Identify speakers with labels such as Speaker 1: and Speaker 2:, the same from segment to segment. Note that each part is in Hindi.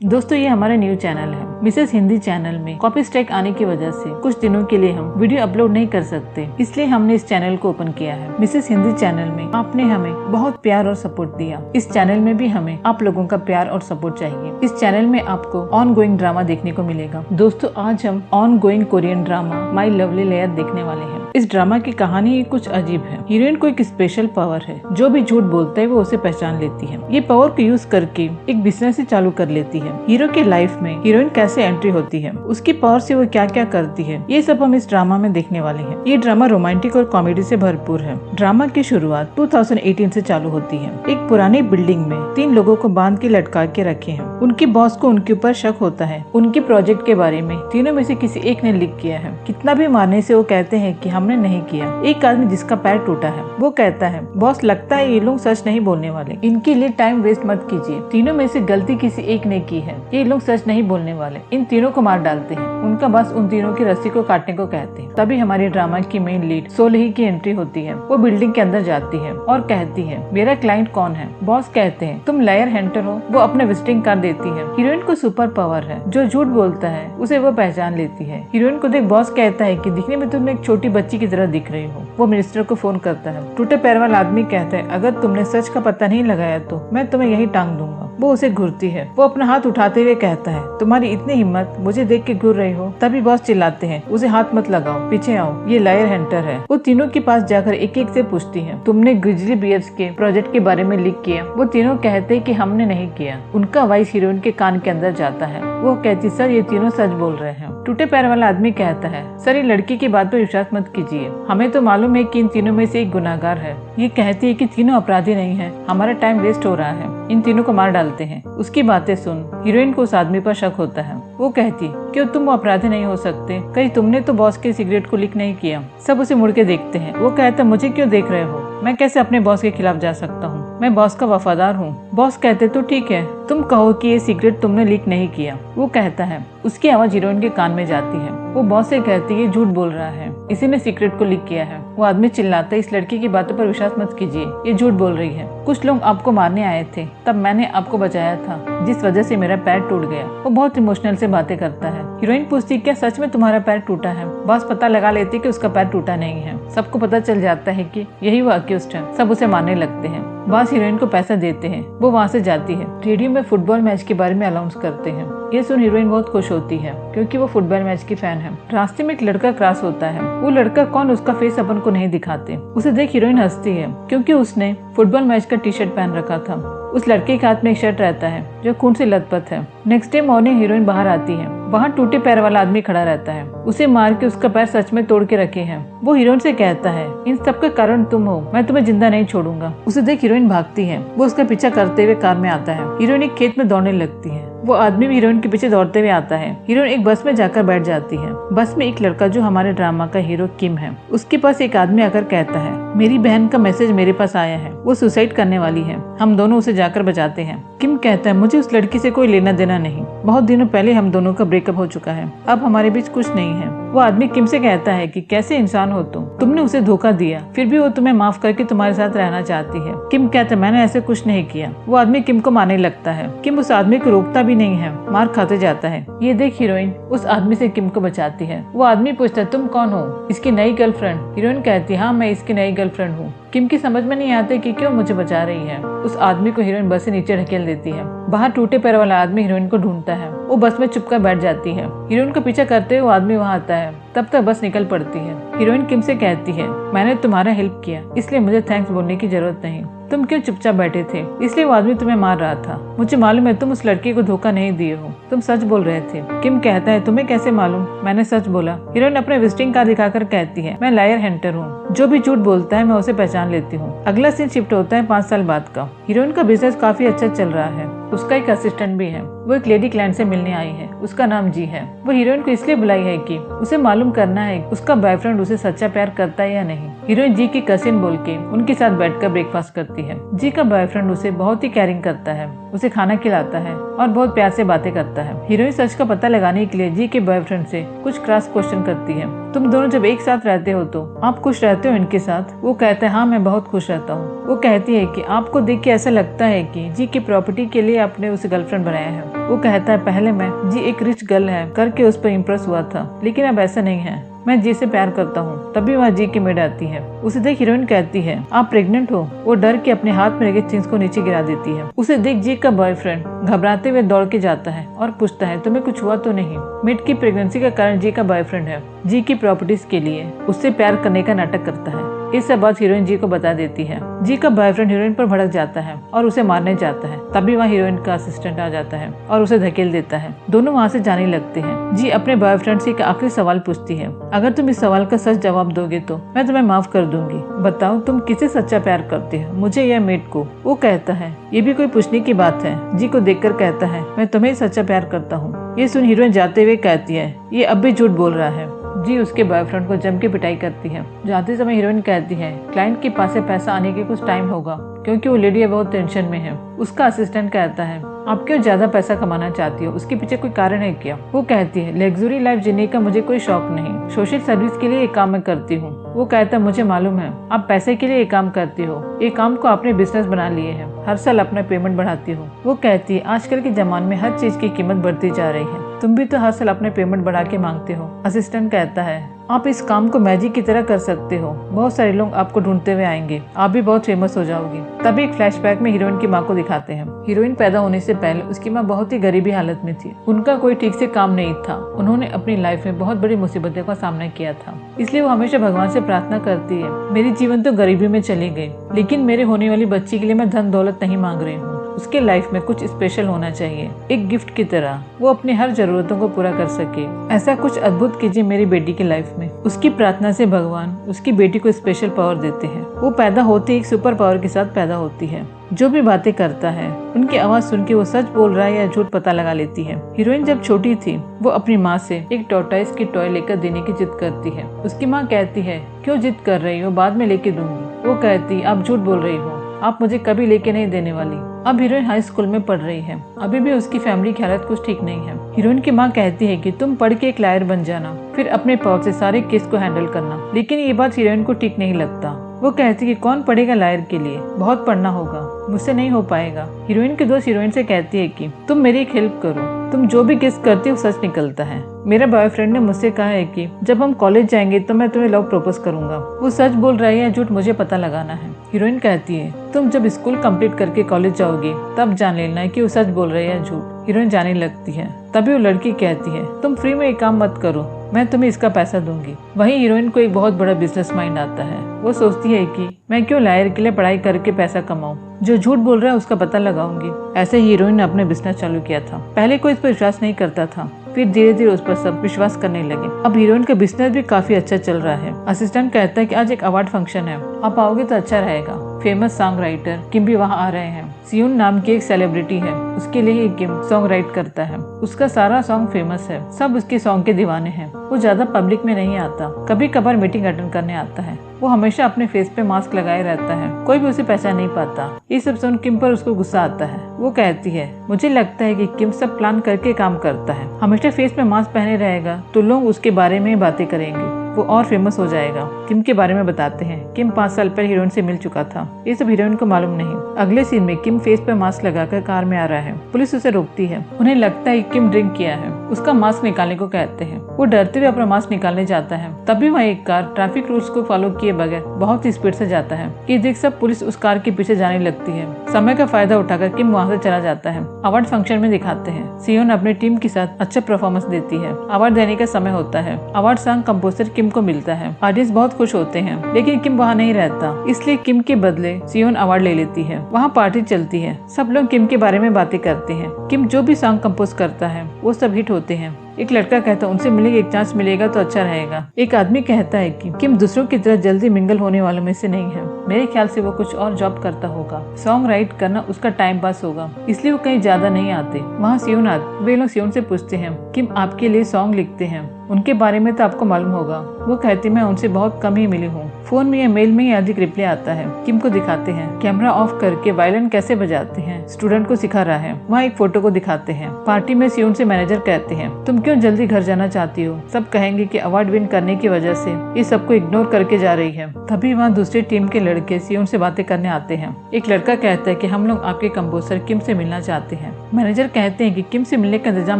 Speaker 1: दोस्तों ये हमारा न्यू चैनल है मिसेस हिंदी चैनल में कॉपी स्ट्राइक आने की वजह से कुछ दिनों के लिए हम वीडियो अपलोड नहीं कर सकते, इसलिए हमने इस चैनल को ओपन किया है। मिसेस हिंदी चैनल में आपने हमें बहुत प्यार और सपोर्ट दिया, इस चैनल में भी हमें आप लोगों का प्यार और सपोर्ट चाहिए। इस चैनल में आपको ऑन गोइंग ड्रामा देखने को मिलेगा। दोस्तों आज हम on going Korean drama my lovely layer देखने वाले हैं। इस ड्रामा की कहानी कुछ अजीब है। हीरोइन को एक स्पेशल पावर है, जो भी झूठ बोलता है वो उसे पहचान लेती है। ये पावर को यूज करके एक बिजनेस ही चालू कर लेती है। हीरो के लाइफ में हीरोइन कैसे एंट्री होती है, उसकी पावर से वो क्या क्या करती है, ये सब हम इस ड्रामा में देखने वाले हैं। ये ड्रामा रोमांटिक और कॉमेडी से भरपूर है। ड्रामा की शुरुआत 2018 से चालू होती है। एक पुरानी बिल्डिंग में 3 लोगों को बांध के लटका के रखे हैं। उनके बॉस को उनके ऊपर शक होता है। उनके प्रोजेक्ट के बारे में तीनों में से किसी एक ने लीक किया है। कितना भी मारने से वो कहते हैं कि हमने नहीं किया। एक आदमी जिसका पैर टूटा है वो कहता है बॉस लगता है ये लोग सच नहीं बोलने वाले, इनके लिए टाइम वेस्ट मत कीजिए। तीनों में से गलती किसी एक ने की है, ये लोग सच नहीं बोलने वाले। इन तीनों को मार डालते हैं। उनका बस उन तीनों की रस्सी को काटने को कहते हैं। तभी हमारी ड्रामा की मेन लीड सोलही की एंट्री होती है। वो बिल्डिंग के अंदर जाती है और कहती है मेरा क्लाइंट कौन है। बॉस कहते हैं तुम लेयर हंटर हो। वो अपने विजिटिंग कार्ड देती है। हीरोइन को सुपर पावर है, जो झूठ बोलता है उसे वो पहचान लेती है। हीरोइन को देख बॉस कहता है कि दिखने में तुम एक छोटी बच्ची की तरह दिख रही हो। वो मिनिस्टर को फोन करता है। टूटे पैर वाला आदमी कहता है अगर तुमने सच का पता नहीं लगाया तो मैं तुम्हें यही टांग दूंगा। वो उसे घूरती है। वो अपना हाथ उठाते हुए कहता है तुम्हारी इतनी हिम्मत, मुझे देख के घूर रही हो। तभी बॉस चिल्लाते हैं उसे हाथ मत लगाओ, पीछे आओ, ये लायर हंटर है। वो तीनों के पास जाकर एक एक से पूछती है तुमने ग्रिजली बियर्स के प्रोजेक्ट के बारे में लीक किया। वो तीनों कहते हैं कि हमने नहीं किया। उनका वॉइस हीरोइन के कान के अंदर जाता है। वो कहती सर ये तीनों सच बोल रहे हैं। टूटे पैर वाला आदमी कहता है सर ये लड़की की बात पर विश्वास मत कीजिए, हमें तो मालूम है कि इन तीनों में से एक गुनाहगार है। ये कहती है कि तीनों अपराधी नहीं है, हमारा टाइम वेस्ट हो रहा है। इन तीनों को मार डालते हैं। उसकी बातें सुन हीरोइन को उस आदमी पर शक होता है। वो कहती क्यों तुम अपराधी नहीं हो सकते, कहीं तुमने तो बॉस के सिगरेट को लीक नहीं किया। सब उसे मुड़ के देखते हैं। वो कहता मुझे क्यों देख रहे हो, मैं कैसे अपने बॉस के खिलाफ जा सकता हूँ, मैं बॉस का वफादार हूँ। बॉस कहते तो ठीक है, तुम कहो कि ये सिगरेट तुमने लीक नहीं किया। वो कहता है। उसकी आवाज हीरोइन के कान में जाती है। वो बॉस से कहती है ये झूठ बोल रहा है, इसी ने सिगरेट को लीक किया है। वो आदमी चिल्लाता है इस लड़की की बातों पर विश्वास मत कीजिए, ये झूठ बोल रही है। कुछ लोग आपको मारने आए थे, तब मैंने आपको बचाया था, जिस वजह से मेरा पैर टूट गया। वो बहुत इमोशनल से बातें करता है। हीरोइन पूछती क्या सच में तुम्हारा पैर टूटा है। बॉस पता लगा लेते कि उसका पैर टूटा नहीं है। सबको पता चल जाता है कि यही वो अक्यूज्ड है। सब उसे मारने लगते हैं। बॉस हीरोइन को पैसा देते हैं। वो वहाँ से जाती है। रेडियो में फुटबॉल मैच के बारे में अनाउंस करते हैं। ये सुन हीरोइन बहुत खुश होती है क्योंकि वो फुटबॉल मैच की फैन है। रास्ते में एक लड़का क्रॉस होता है। वो लड़का कौन उसका फेस अपन को नहीं दिखाते। उसे देख हीरोइन हंसती है क्योंकि उसने फुटबॉल मैच का टी शर्ट पहन रखा था। उस लड़के के हाथ में एक शर्ट रहता है जो खून से लथपथ है। नेक्स्ट डे मॉर्निंग हीरोइन बाहर आती है। वहाँ टूटे पैर वाला आदमी खड़ा रहता है। उसे मार के उसका पैर सच में तोड़ के रखे हैं। वो हीरोइन से कहता है इन सब का कारण तुम हो, मैं तुम्हें जिंदा नहीं छोड़ूंगा। उसे देख हीरोइन भागती है। वो उसका पीछा करते हुए कार में आता है। हीरोइन एक खेत में दौड़ने लगती है। वो आदमी भी हीरोइन के पीछे दौड़ते हुए आता है। हीरोइन एक बस में जाकर बैठ जाती है। बस में एक लड़का जो हमारे ड्रामा का हीरो किम है, उसके पास एक आदमी आकर कहता है मेरी बहन का मैसेज मेरे पास आया है, वो सुसाइड करने वाली है, हम दोनों उसे जाकर बचाते हैं। किम कहता है मुझे उस लड़की से कोई लेना देना नहीं, बहुत दिनों पहले हम दोनों का ब्रेकअप हो चुका है, अब हमारे बीच कुछ नहीं है। वो आदमी किम से कहता है कि कैसे इंसान हो तुमने उसे धोखा दिया, फिर भी वो तुम्हें माफ करके तुम्हारे साथ रहना चाहती है। किम कहता है मैंने ऐसे कुछ नहीं किया। वो आदमी किम को मारने लगता है। किम उस आदमी को रोकता भी नहीं है, मार खाते जाता है। ये देख हीरोइन उस आदमी से किम को बचाती है। वो आदमी पूछता है तुम कौन हो, इसकी नई गर्लफ्रेंड। हीरोइन कहती है हाँ मैं इसकी नई गर्लफ्रेंड हूँ। किम की समझ में नहीं आती कि क्यों मुझे बचा रही है। उस आदमी को हीरोइन बस से नीचे ढकेल देती है। बाहर टूटे पैर वाला आदमी हीरोइन को ढूंढता है। वो बस में चुपकर बैठ जाती है। हीरोइन को पीछा करते हुए वो आदमी वहाँ आता है। तब तक बस निकल पड़ती है। हीरोइन किम से कहती है मैंने तुम्हारा हेल्प किया, इसलिए मुझे थैंक्स बोलने की जरूरत नहीं। तुम क्यों चुपचाप बैठे थे, इसलिए वो आदमी तुम्हें मार रहा था। मुझे मालूम है तुम उस लड़की को धोखा नहीं दिए हो, तुम सच बोल रहे थे। किम कहता है तुम्हें कैसे मालूम, मैंने सच बोला। हीरोइन अपने विजिटिंग कार्ड दिखाकर कहती है मैं लायर हंटर हूँ, जो भी झूठ बोलता है मैं उसे पहचान लेती हूँ। अगला सीन शिफ्ट होता है 5 साल बाद का। हीरोइन का बिजनेस काफी अच्छा चल रहा है। उसका एक असिस्टेंट भी है। वो एक लेडी क्लाइंट से मिलने आई है, उसका नाम जी है। वो हीरोइन को इसलिए बुलाई है कि उसे मालूम करना है उसका बॉयफ्रेंड उसे सच्चा प्यार करता है या नहीं। हीरोइन जी की कजिन बोल के उनके साथ बैठकर ब्रेकफास्ट करती है। जी का बॉयफ्रेंड उसे बहुत ही केयरिंग करता है, उसे खाना खिलाता है और बहुत प्यार से बातें करता है। हीरोइन सच का पता लगाने के लिए जी के बॉयफ्रेंड से कुछ क्रॉस क्वेश्चन करती है। तुम दोनों जब एक साथ रहते हो तो आप खुश रहते हो इनके साथ? वो कहता है हाँ मैं बहुत खुश रहता हूँ। वो कहती है कि आपको देख के ऐसा लगता है कि जी की प्रॉपर्टी के लिए आपने उसे गर्लफ्रेंड बनाया है। वो कहता है पहले मैं जी एक रिच गर्ल है करके उस पर इम्प्रेस हुआ था, लेकिन अब ऐसा नहीं है, मैं जी से प्यार करता हूँ। तभी वह जी की मेड आती है। उसे देख हीरोइन कहती है आप प्रेग्नेंट हो। वो डर के अपने हाथ में लगे चीज को नीचे गिरा देती है। उसे देख जी का बॉयफ्रेंड घबराते हुए दौड़ के जाता है और पूछता है तुम्हें कुछ हुआ तो नहीं। मेड की प्रेगनेंसी का कारण जी का बॉयफ्रेंड है। जी की प्रॉपर्टीज के लिए उससे प्यार करने का नाटक करता है। इस सब बात हीरोइन जी को बता देती है। जी का बॉयफ्रेंड हीरोइन पर भड़क जाता है और उसे मारने जाता है। तभी वहाँ हीरोइन का असिस्टेंट आ जाता है और उसे धकेल देता है। दोनों वहाँ से जाने लगते हैं। जी अपने बॉयफ्रेंड से एक आखिरी सवाल पूछती है, अगर तुम इस सवाल का सच जवाब दोगे तो मैं तुम्हें माफ कर दूंगी। बताओ तुम किसे सच्चा प्यार करते हो, मुझे या मेड को। वो कहता है ये भी कोई पूछने की बात है। जी को देखकर कहता है मैं तुम्हें सच्चा प्यार करता हूँ। ये सुन हीरोइन जाते हुए कहती है ये अब भी झूठ बोल रहा है। जी उसके बॉयफ्रेंड को जम के पिटाई करती है। जाते समय हीरोइन कहती है क्लाइंट के पास से पैसा आने के कुछ टाइम होगा क्योंकि वो लेडी बहुत टेंशन में है। उसका असिस्टेंट कहता है आप क्यों ज्यादा पैसा कमाना चाहती हो, उसके पीछे कोई कारण है क्या। वो कहती है लग्जरी लाइफ जीने का मुझे कोई शौक नहीं, सोशल सर्विस के लिए ये काम मैं करती हूँ। वो कहता है मुझे मालूम है आप पैसे के लिए ये काम करती हो, ये काम को आपने बिजनेस बना लिए है, हर साल अपना पेमेंट बढ़ाती हो। वो कहती है आजकल के जमाने में हर चीज की कीमत बढ़ती जा रही है, तुम भी तो हर साल अपने पेमेंट बढ़ा के मांगते हो। असिस्टेंट कहता है आप इस काम को मैजिक की तरह कर सकते हो, बहुत सारे लोग आपको ढूंढते हुए आएंगे, आप भी बहुत फेमस हो जाओगी। तभी एक फ्लैशबैक में हीरोइन की माँ को दिखाते हैं। हीरोइन पैदा होने से पहले उसकी माँ बहुत ही गरीबी हालत में थी। उनका कोई ठीक से काम नहीं था। उन्होंने अपनी लाइफ में बहुत बड़ी मुसीबतों का सामना किया था, इसलिए वो हमेशा भगवान से प्रार्थना करती है मेरी जीवन तो गरीबी में चली गई, लेकिन मेरे होने वाली बच्ची के लिए मैं धन दौलत नहीं मांग रही हूँ, उसके लाइफ में कुछ स्पेशल होना चाहिए, एक गिफ्ट की तरह वो अपनी हर जरूरतों को पूरा कर सके। ऐसा कुछ अद्भुत कीजिए मेरी बेटी की लाइफ में। उसकी प्रार्थना से भगवान उसकी बेटी को स्पेशल पावर देते हैं। वो पैदा होते एक सुपर पावर के साथ पैदा होती है। जो भी बातें करता है उनकी आवाज सुन के वो सच बोल रहा है या झूठ पता लगा लेती है। हीरोइन जब छोटी थी वो अपनी माँ से एक टॉर्टोइस की टॉय लेकर देने की जिद करती है। उसकी माँ कहती है क्यों जिद कर रही हो, बाद में लेके दूंगी। वो कहती आप झूठ बोल रही हो, आप मुझे कभी लेके नहीं देने वाली। अब हीरोइन हाई स्कूल में पढ़ रही है। अभी भी उसकी फैमिली की हालत कुछ ठीक नहीं है। हीरोइन की माँ कहती है कि तुम पढ़ के एक लायर बन जाना, फिर अपने पावर से सारे केस को हैंडल करना। लेकिन ये बात हीरोइन को ठीक नहीं लगता। वो कहती है कि कौन पढ़ेगा लायर के लिए, बहुत पढ़ना होगा, मुझसे नहीं हो पाएगा। हीरोइन की दोस्त हीरोइन से कहती है कि तुम मेरी एक हेल्प करो, तुम जो भी गेस करती हो सच निकलता है। मेरा बॉयफ्रेंड ने मुझसे कहा है कि जब हम कॉलेज जाएंगे तो मैं तुम्हें लव प्रपोज करूंगा। वो सच बोल रहा है या झूठ मुझे पता लगाना है। हीरोइन कहती है तुम जब स्कूल कंप्लीट करके कॉलेज जाओगी तब जान लेना है कि वो सच बोल रही है या झूठ। हीरोइन जाने लगती है। तभी वो लड़की कहती है तुम फ्री में एक काम मत करो, मैं तुम्हें इसका पैसा दूंगी। वहीं हीरोइन को एक बहुत बड़ा बिजनेस माइंड आता है। वो सोचती है कि मैं क्यों लायर के लिए पढ़ाई करके पैसा कमाऊं, जो झूठ बोल रहा है उसका पता लगाऊंगी। ऐसे हीरोइन ने अपने बिजनेस चालू किया था। पहले कोई इस पर विश्वास नहीं करता था, फिर धीरे धीरे उस पर सब विश्वास करने लगे। अब हीरोइन का बिजनेस भी काफी अच्छा चल रहा है। असिस्टेंट कहता है कि आज एक अवार्ड फंक्शन है, आप आओगे तो अच्छा रहेगा। फेमस सॉन्ग राइटर किम भी वहाँ आ रहे हैं। सियोन नाम की एक सेलिब्रिटी है, उसके लिए ही किम सॉन्ग राइट करता है। उसका सारा सॉन्ग फेमस है, सब उसके सॉन्ग के दीवाने हैं। वो ज्यादा पब्लिक में नहीं आता, कभी कभार मीटिंग अटेंड करने आता है। वो हमेशा अपने फेस पे मास्क लगाए रहता है, कोई भी उसे पहचान नहीं पाता। ये सब सुन किम पर उसको गुस्सा आता है। वो कहती है मुझे लगता है कि किम सब प्लान करके काम करता है, हमेशा फेस पे मास्क पहने रहेगा तो लोग उसके बारे में बातें करेंगे, वो और फेमस हो जाएगा। किम के बारे में बताते हैं। किम 5 साल पहले हीरोइन से मिल चुका था, ये सब हीरोइन को मालूम नहीं। अगले सीन में किम फेस पर मास्क लगाकर कार में आ रहा है। पुलिस उसे रोकती है। उन्हें लगता है किम ड्रिंक किया है। उसका मास्क निकालने को कहते हैं। वो डरते हुए अपना मास्क निकालने जाता है। तभी वहाँ एक कार ट्रैफिक रूल्स को फॉलो किए बगैर बहुत ही स्पीड से जाता है। ये देख सब पुलिस उस कार के पीछे जाने लगती है। समय का फायदा उठाकर किम वहाँ से चला जाता है। अवार्ड फंक्शन में दिखाते हैं सियोन अपनी टीम के साथ अच्छा परफॉर्मेंस देती है। अवार्ड देने का समय होता है। अवार्ड सॉन्ग कंपोजर किम को मिलता है। ऑडियंस बहुत खुश होते हैं, लेकिन किम वहाँ नहीं रहता, इसलिए किम के बदले सियोन अवार्ड ले लेती है। वहाँ पार्टी चलती है। सब लोग किम के बारे में बातें करते हैं। किम जो भी सॉन्ग कंपोज करता है वो सब हिट होते हैं। एक लड़का कहता है उनसे मिलेगा, एक चांस मिलेगा तो अच्छा रहेगा। एक आदमी कहता है कि किम दूसरों की तरह जल्दी मिंगल होने वालों में से नहीं है, मेरे ख्याल से वो कुछ और जॉब करता होगा। सॉन्ग राइट करना उसका टाइम पास होगा, इसलिए वो कहीं ज्यादा नहीं आते। वहाँ सियोन आते। वे लोग सियोन से पूछते हैं किम आपके लिए सॉन्ग लिखते हैं। उनके बारे में तो आपको मालूम होगा। वो कहती मैं उनसे बहुत कम ही मिली हूँ। फोन में या मेल में ही अधिक रिप्लाई आता है। किम को दिखाते हैं कैमरा ऑफ करके वायलिन कैसे बजाते हैं, स्टूडेंट को सिखा रहा है। वहाँ एक फोटो को दिखाते हैं। पार्टी में सियोन से मैनेजर कहते हैं तुम क्यों जल्दी घर जाना चाहती हो, सब कहेंगे कि अवार्ड विन करने की वजह से ये सबको इग्नोर करके जा रही है। तभी वहाँ दूसरी टीम के लड़के सियोन से बातें करने आते हैं। एक लड़का कहता है कि हम लोग आपके कंपोजर किम से मिलना चाहते हैं। मैनेजर कहते हैं कि किम से मिलने का इंतजाम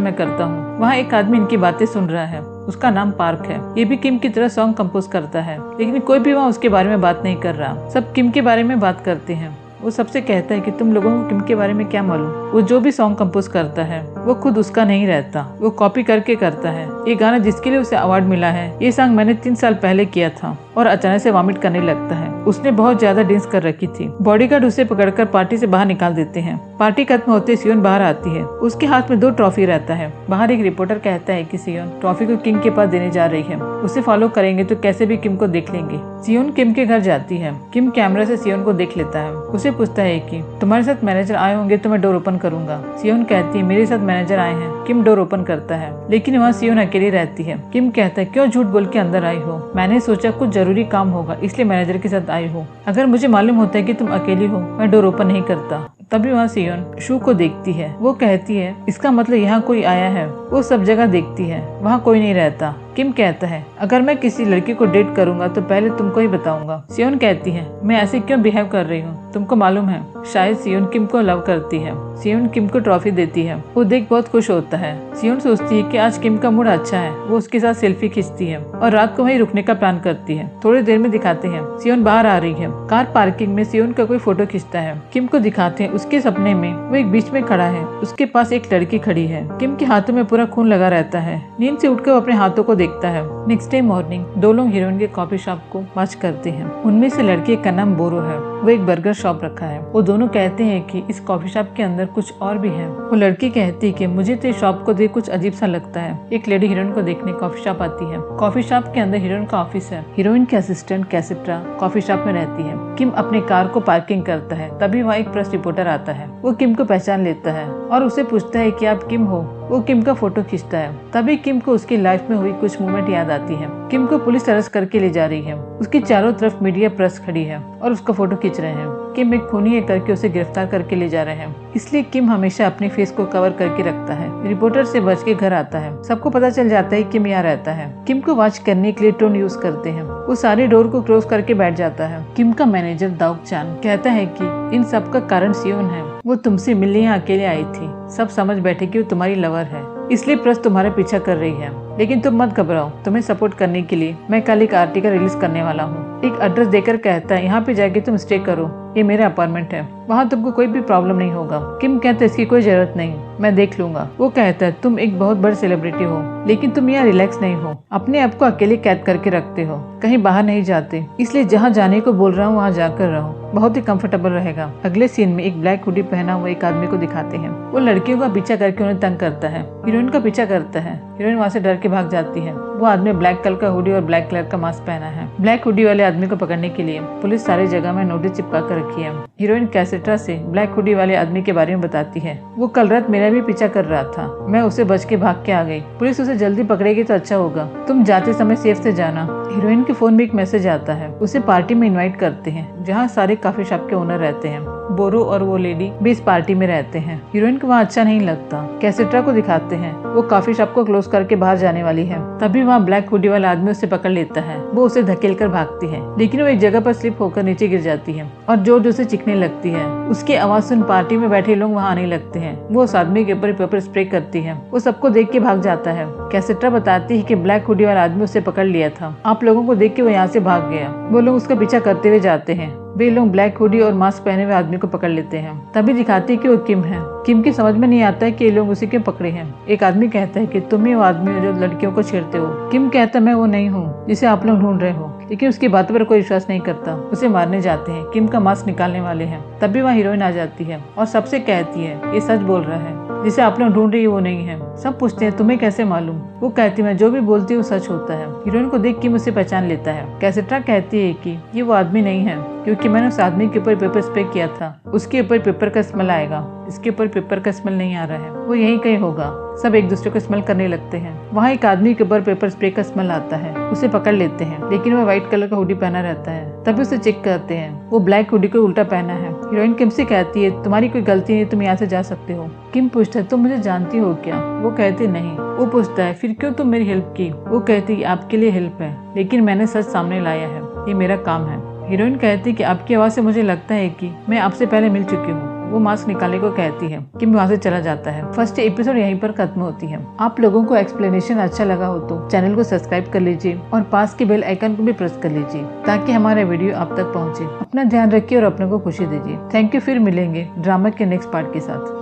Speaker 1: मैं करता हूँ। वहाँ एक आदमी इनकी बातें सुन रहा है, उसका नाम पार्क है। ये भी किम की तरह सॉन्ग कंपोज करता है, लेकिन कोई भी वहाँ उसके बारे में बात नहीं कर रहा। सब किम के बारे में बात करते हैं। वो सबसे कहता है कि तुम लोगों को किम के बारे में क्या मालूम, वो जो भी सॉन्ग कंपोज करता है वो खुद उसका नहीं रहता, वो कॉपी करके करता है। ये गाना जिसके लिए उसे अवार्ड मिला है, ये सॉन्ग मैंने 3 साल पहले किया था। और अचानक से वॉमिट करने लगता है। उसने बहुत ज्यादा ड्रिंक्स कर रखी थी। बॉडीगार्ड उसे पकड़कर पार्टी से बाहर निकाल देते हैं। पार्टी खत्म होते सियोन बाहर आती है। उसके हाथ में 2 ट्रॉफी रहता है। बाहर एक रिपोर्टर कहता है कि सियोन ट्रॉफी को किम के पास देने जा रही है, उसे फॉलो करेंगे तो कैसे भी किम को देख लेंगे। सियोन किम के घर जाती है। किम कैमरा से सियोन को देख लेता है। उसे पूछता है कि तुम्हारे साथ मैनेजर आए होंगे तो मैं डोर ओपन करूंगा। सियोन कहती है मेरे साथ मैनेजर आए हैं। किम डोर ओपन करता है, लेकिन वहाँ सियोन अकेली रहती है। किम कहता है क्यों झूठ बोल के अंदर आई हो, मैंने सोचा कुछ जरूरी काम होगा इसलिए मैनेजर के साथ आई हो। अगर मुझे मालूम होता है कि तुम अकेली हो मैं डोर ओपन नहीं करता। तभी वहाँ सियोन शू को देखती है। वो कहती है इसका मतलब यहाँ कोई आया है। वो सब जगह देखती है, वहाँ कोई नहीं रहता। किम कहता है अगर मैं किसी लड़की को डेट करूंगा तो पहले तुमको ही बताऊंगा। सियोन कहती है मैं ऐसे क्यों बिहेव कर रही हूँ, तुमको मालूम है शायद सियोन किम को लव करती है। सियोन किम को ट्रॉफी देती है। वो देख बहुत खुश होता है। सियोन सोचती है कि आज किम का मूड अच्छा है। वो उसके साथ सेल्फी खींचती है और रात को वहीं रुकने का प्लान करती है। थोड़ी देर में दिखाते हैं सियोन बाहर आ रही है। कार पार्किंग में सियोन का कोई फोटो खींचता है। किम को दिखाते हैं उसके सपने में वो एक बीच में खड़ा है। उसके पास एक लड़की खड़ी है। किम के हाथों में पूरा खून लगा रहता है। नींद से उठकर वो अपने हाथों को देखता है। नेक्स्ट डे मॉर्निंग 2 लोग हीरोइन के कॉफी शॉप को वॉच करते हैं। उनमें से लड़के का नाम बोरो है। वो एक बर्गर शॉप रखा है। वो दोनों कहते हैं कि इस कॉफी शॉप के अंदर कुछ और भी है। वो लड़की कहती है कि मुझे तो इस शॉप को देख कुछ अजीब सा लगता है। एक लेडी हीरोइन को देखने कॉफी शॉप आती है। कॉफी शॉप के अंदर हीरोइन का ऑफिस है। हीरोइन की असिस्टेंट कैसेट्रा कॉफी शॉप में रहती है। किम अपने कार को पार्किंग करता है। तभी वहाँ एक प्रेस रिपोर्टर आता है। वो किम को पहचान लेता है और उसे पूछता है कि आप किम हो। वो किम का फोटो खींचता है। तभी किम को उसकी लाइफ में हुई कुछ मोमेंट याद आती है। किम को पुलिस अरेस्ट करके ले जा रही है। उसके चारों तरफ मीडिया प्रेस खड़ी है और उसका फोटो खींच रहे हैं। किम एक खूनी है करके उसे गिरफ्तार करके ले जा रहे हैं, इसलिए किम हमेशा अपने फेस को कवर करके रखता है। रिपोर्टर से बच के घर आता है। सबको पता चल जाता है किम यहाँ रहता है। किम को वॉच करने के लिए टोन यूज करते हैं। वो सारे डोर को क्लोज करके बैठ जाता है। किम का मैनेजर दाउक चान कहता है कि इन सब का कारण सियोन है। वो तुमसे मिलने यहाँ अकेले आई थी। सब समझ बैठे कि वो तुम्हारी लवर है, इसलिए प्रेस तुम्हारा पीछा कर रही है। लेकिन तुम मत घबराओ, तुम्हें सपोर्ट करने के लिए मैं कल एक आर्टिकल रिलीज करने वाला हूँ। एक एड्रेस देकर कहता है यहाँ पे जाके तुम स्टे करो, ये मेरा अपार्टमेंट है, वहाँ तुमको कोई भी प्रॉब्लम नहीं होगा। किम कहता है इसकी कोई जरूरत नहीं, मैं देख लूंगा। वो कहता है तुम एक बहुत बड़ी सेलिब्रिटी हो, लेकिन तुम यहाँ रिलैक्स नहीं हो, अपने आप को अकेले कैद करके रखते हो, कहीं बाहर नहीं जाते, इसलिए जहाँ जाने को बोल रहा हूँ वहाँ जाकर रहो, बहुत ही कंफर्टेबल रहेगा। अगले सीन में एक ब्लैक हुडी पहना हुआ एक आदमी को दिखाते हैं। वो लड़कियों का पीछा करके उन्हें तंग करता है। हीरोइन का पीछा करता है। हीरोइन वहाँ से डर के भाग जाती है। वो आदमी ब्लैक कलर का हुडी और ब्लैक कलर का मास्क पहना है। ब्लैक हुडी वाले आदमी को पकड़ने के लिए पुलिस सारी जगह में नोटिस चिपका कर रखी है। हीरोइन कैसेट्रा से ब्लैक हुडी वाले आदमी के बारे में बताती है। वो कल रात मेरा भी पीछा कर रहा था, मैं उसे बच के भाग के आ गई। पुलिस उसे जल्दी पकड़ेगी तो अच्छा होगा, तुम जाते समय सेफ से जाना। हीरोइन के फोन में एक मैसेज आता है। उसे पार्टी में इनवाइट करते हैं जहाँ सारे कॉफी शॉप के ओनर रहते हैं। बोरो और वो लेडी भी इस पार्टी में रहते हैं। हीरोइन को वहाँ अच्छा नहीं लगता। कैसेट्रा को दिखाते हैं। वो कॉफी शॉप को क्लोज करके बाहर जाने वाली है। तभी वहाँ ब्लैक हुडी वाला आदमी उसे पकड़ लेता है। वो उसे धकेल कर भागती है, लेकिन वो एक जगह पर स्लिप होकर नीचे गिर जाती है और जोर जोर से चीखने लगती है। उसकी आवाज सुन पार्टी में बैठे लोग वहाँ आने लगते हैं। वो उस आदमी के ऊपर पेपर स्प्रे करती है। वो सबको देख के भाग जाता है। कैसेट्रा बताती है कि ब्लैक हुडी वाला आदमी उसे पकड़ लिया था, आप लोगों को देख के वो यहाँ से भाग गया। वो लोग उसका पीछा करते हुए जाते हैं। वे लोग ब्लैक हुडी और मास्क पहने हुए आदमी को पकड़ लेते हैं। तभी दिखाती है कि वो किम है। किम की समझ में नहीं आता है कि ये लोग उसी के पकड़े हैं। एक आदमी कहता है कि तुम ही वो आदमी हो जो लड़कियों को छेड़ते हो। किम कहता है मैं वो नहीं हूँ जिसे आप लोग ढूंढ रहे हो, लेकिन उसकी बातों पर कोई विश्वास नहीं करता। उसे मारने जाते हैं। किम का मास्क निकालने वाले हैं। तभी वहाँ हीरोइन आ जाती है और सबसे कहती है ये सच बोल रहा है, जिसे आप लोग ढूंढ रही है वो नहीं है। सब पूछते हैं तुम्हें कैसे मालूम। वो कहती मैं जो भी बोलती हूँ सच होता है। हीरोइन को देख के मुझे पहचान लेता है। कैसेट्रा कहती है कि ये वो आदमी नहीं है, क्योंकि मैंने उस आदमी के ऊपर पेपर स्प्रे किया था। उसके ऊपर पेपर का स्मेल आएगा, इसके ऊपर पेपर का स्मेल नहीं आ रहा है, वो यहीं कहीं होगा। सब एक दूसरे को स्मेल करने लगते हैं। वहाँ एक आदमी के ऊपर पेपर स्प्रे का स्मेल आता है, उसे पकड़ लेते हैं, लेकिन वह व्हाइट कलर का हुडी पहना रहता है। तभी उसे चेक करते हैं, वो ब्लैक हुडी को उल्टा पहना है। हीरोइन किम से कहती है तुम्हारी कोई गलती नहीं, तुम यहाँ से जा सकते हो। किम पूछता है तुम मुझे जानती हो क्या? वो कहती नहीं। वो पूछता है फिर क्यों तुम मेरी हेल्प की? वो कहती है आपके लिए हेल्प है, लेकिन मैंने सच सामने लाया है, ये मेरा काम है। हीरोइन कहती कि आपकी आवाज से मुझे लगता है कि मैं आपसे पहले मिल चुकी हूँ। वो मास्क निकालने को कहती है कि वहाँ से चला जाता है। फर्स्ट एपिसोड यहीं पर खत्म होती है। आप लोगों को एक्सप्लेनेशन अच्छा लगा हो तो चैनल को सब्सक्राइब कर लीजिए और पास के बेल आइकन को भी प्रेस कर लीजिए, ताकि हमारा वीडियो आप तक पहुँचे। अपना ध्यान रखिए और अपने को खुशी दीजिए। Thank you. फिर मिलेंगे ड्रामा के नेक्स्ट पार्ट के साथ।